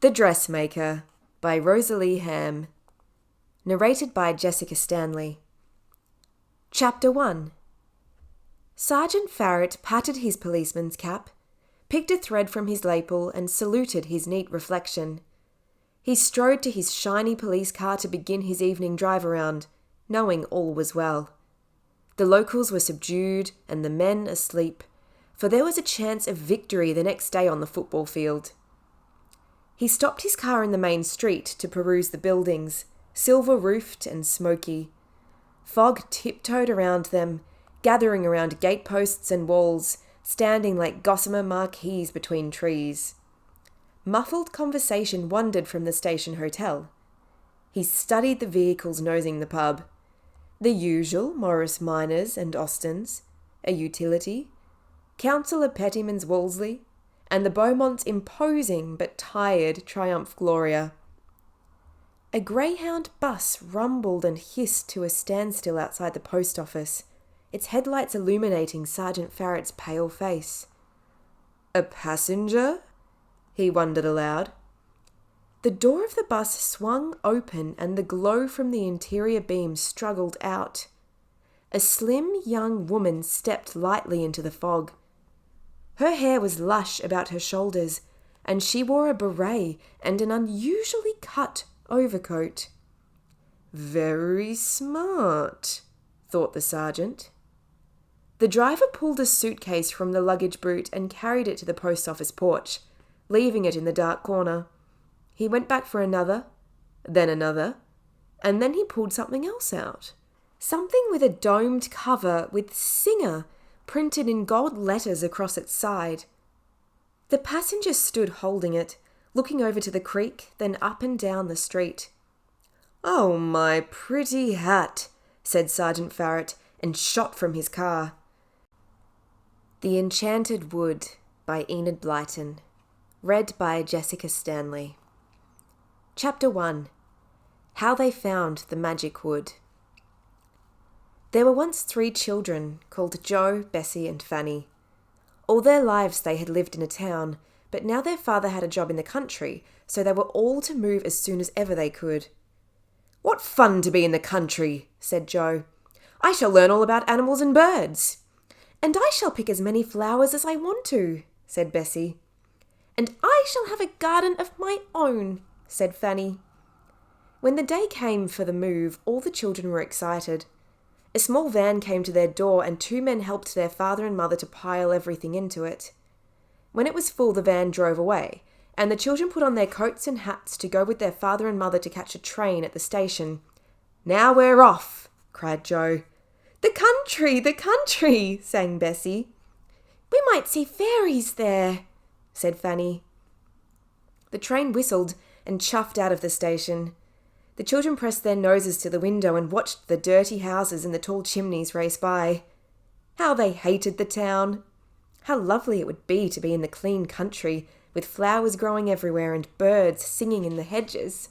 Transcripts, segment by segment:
The Dressmaker by Rosalie Ham. Narrated by Jessica Stanley. Chapter 1. Sergeant Farrett patted his policeman's cap, picked a thread from his lapel and saluted his neat reflection. He strode to his shiny police car to begin his evening drive around, knowing all was well. The locals were subdued and the men asleep, for there was a chance of victory the next day on the football field. He stopped his car in the main street to peruse the buildings, silver-roofed and smoky. Fog tiptoed around them, gathering around gateposts and walls, standing like gossamer marquees between trees. Muffled conversation wandered from the station hotel. He studied the vehicles nosing the pub. The usual Morris Minors and Austins, a utility, Councillor Pettyman's Wolseley, and the Beaumont's imposing but tired Triumph Gloria. A greyhound bus rumbled and hissed to a standstill outside the post office, its headlights illuminating Sergeant Farrett's pale face. "A passenger?" he wondered aloud. The door of the bus swung open and the glow from the interior beam struggled out. A slim young woman stepped lightly into the fog. Her hair was lush about her shoulders, and she wore a beret and an unusually cut overcoat. "Very smart," thought the sergeant. The driver pulled a suitcase from the luggage boot and carried it to the post office porch, leaving it in the dark corner. He went back for another, then another, and then he pulled something else out. Something with a domed cover with Singer printed in gold letters across its side. The passenger stood holding it, looking over to the creek, then up and down the street. "Oh, my pretty hat," said Sergeant Farrett, and shot from his car. The Enchanted Wood by Enid Blyton. Read by Jessica Stanley. Chapter 1. How They Found the Magic Wood. There were once 3 children called Jo, Bessie and Fanny. All their lives they had lived in a town, but now their father had a job in the country, so they were all to move as soon as ever they could. "What fun to be in the country," said Jo. "I shall learn all about animals and birds." "And I shall pick as many flowers as I want to," said Bessie. "And I shall have a garden of my own," said Fanny. When the day came for the move, all the children were excited. A small van came to their door and 2 men helped their father and mother to pile everything into it. When it was full, the van drove away, and the children put on their coats and hats to go with their father and mother to catch a train at the station. "Now we're off," cried Jo. "The country, the country," sang Bessie. "We might see fairies there," said Fanny. The train whistled and chuffed out of the station. The children pressed their noses to the window and watched the dirty houses and the tall chimneys race by. How they hated the town! How lovely it would be to be in the clean country, with flowers growing everywhere and birds singing in the hedges.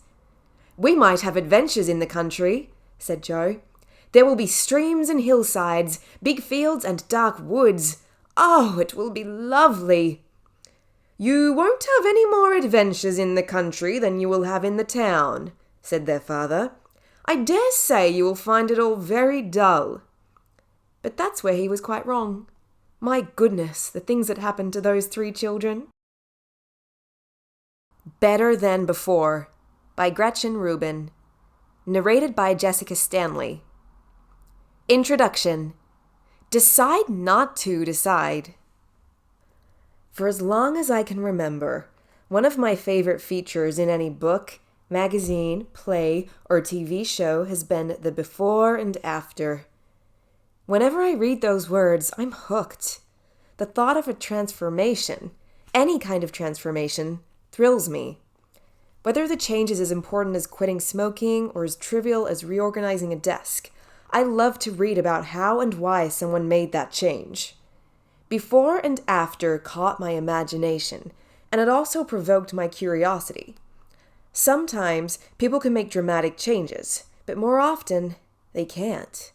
"We might have adventures in the country," said Jo. "There will be streams and hillsides, big fields and dark woods. Oh, it will be lovely." "You won't have any more adventures in the country than you will have in the town," said their father. "I dare say you will find it all very dull." But that's where he was quite wrong. My goodness, the things that happened to those 3 children. Better Than Before by Gretchen Rubin. Narrated by Jessica Stanley. Introduction. Decide not to decide. For as long as I can remember, one of my favorite features in any book, magazine, play, or TV show has been the before and after. Whenever I read those words, I'm hooked. The thought of a transformation, any kind of transformation, thrills me. Whether the change is as important as quitting smoking or as trivial as reorganizing a desk, I love to read about how and why someone made that change. Before and after caught my imagination, and it also provoked my curiosity. Sometimes people can make dramatic changes, but more often they can't.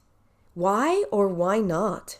Why or why not?